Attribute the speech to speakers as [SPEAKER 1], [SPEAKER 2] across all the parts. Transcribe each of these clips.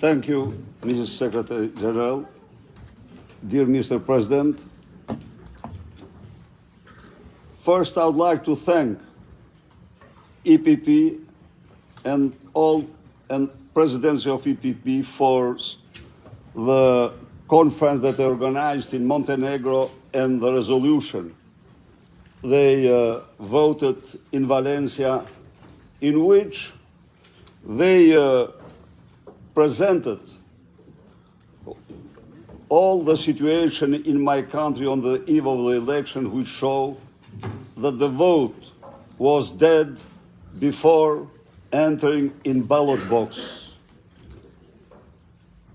[SPEAKER 1] Thank you, Mrs. Secretary General. Dear Mr. President, first I would like to thank EPP and presidency of EPP for the conference that they organized in Montenegro and the resolution they voted in Valencia, in which they presented all the situation in my country on the eve of the election, which show that the vote was dead before entering in ballot box.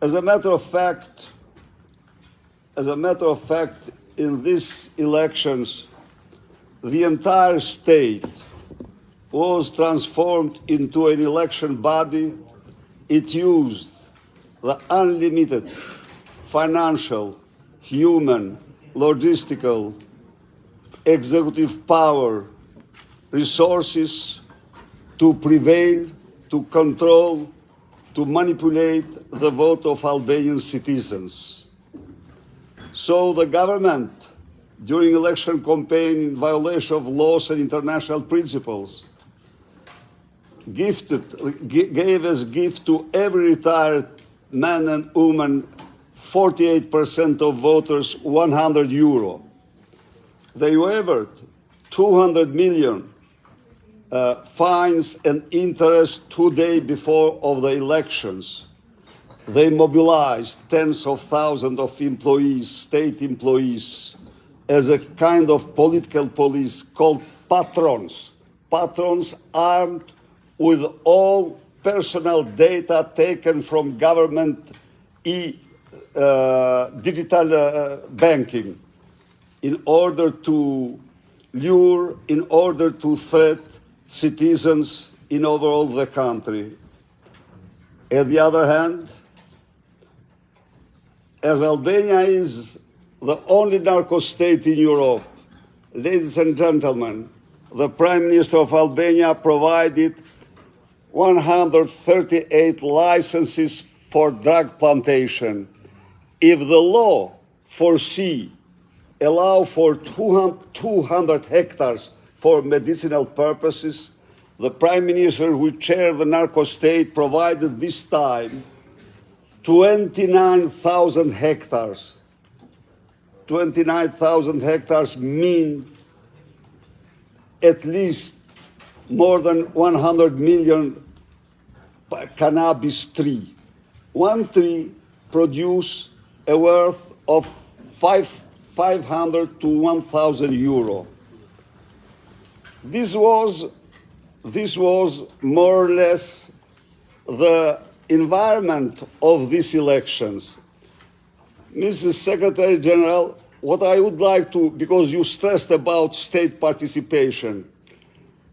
[SPEAKER 1] As a matter of fact, in these elections, the entire state was transformed into an election body. It used the unlimited financial, human, logistical, executive power, resources to prevail, to control, to manipulate the vote of Albanian citizens. So the government, during election campaign in violation of laws and international principles, gave as gift to every retired man and woman 48% of voters €100. They waived 200 million fines and interest 2 days before of the elections. They mobilized tens of thousands of employees, state employees, as a kind of political police called patrons. Patrons armed with all personal data taken from government digital banking in order to lure, in order to threat citizens in overall the country. On the other hand, as Albania is the only narco state in Europe, ladies and gentlemen, the Prime Minister of Albania provided 138 licenses for drug plantation. If the law allow for 200 hectares for medicinal purposes, the Prime Minister who chaired the narco state provided this time 29,000 hectares. 29,000 hectares mean at least more than 100 million cannabis tree. One tree produces a worth of 500 to 1,000 euro. This was more or less the environment of these elections. Mrs. Secretary General, what I would like to, because you stressed about state participation,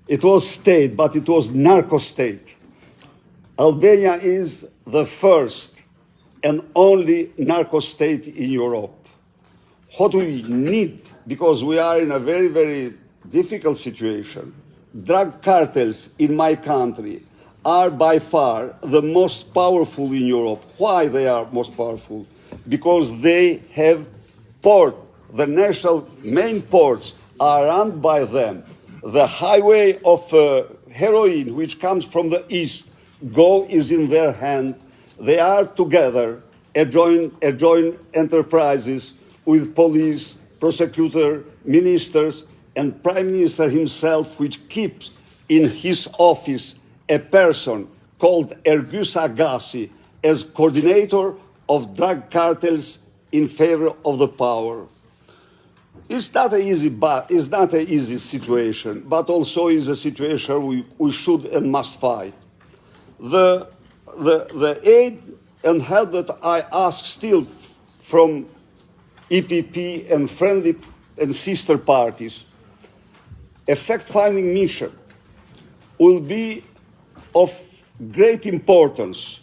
[SPEAKER 1] it was state, but it was narco state. Albania is the first and only narco state in Europe. What we need, because we are in a very, very difficult situation, drug cartels in my country are by far the most powerful in Europe. Why they are most powerful? Because they have port. The national main ports are run by them. The highway of heroin, which comes from the east, is in their hand. They are together, joint enterprises with police, prosecutor, ministers, and Prime Minister himself, which keeps in his office a person called Ergüs Agassi as coordinator of drug cartels in favor of the power. It's not an easy situation, but also is a situation we should and must fight. The aid and help that I ask still from EPP and friendly and sister parties, a fact-finding mission will be of great importance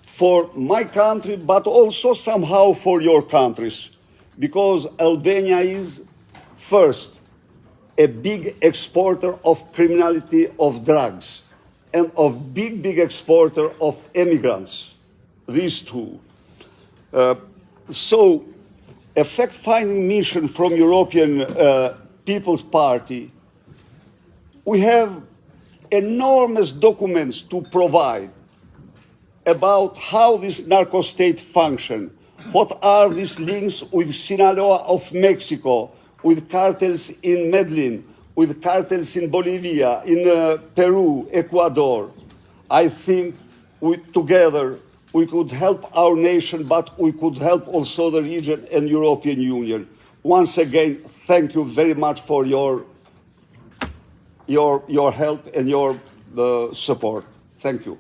[SPEAKER 1] for my country, but also somehow for your countries, because Albania is, first, a big exporter of criminality of drugs and of big exporter of immigrants. these two. So, a fact-finding mission from European People's Party, we have enormous documents to provide about how this narco-state function, what are these links with Sinaloa of Mexico, with cartels in Medellin, with cartels in Bolivia, in Peru, Ecuador. I think together we could help our nation, but we could help also the region and European Union. Once again, thank you very much for your help and your support. Thank you.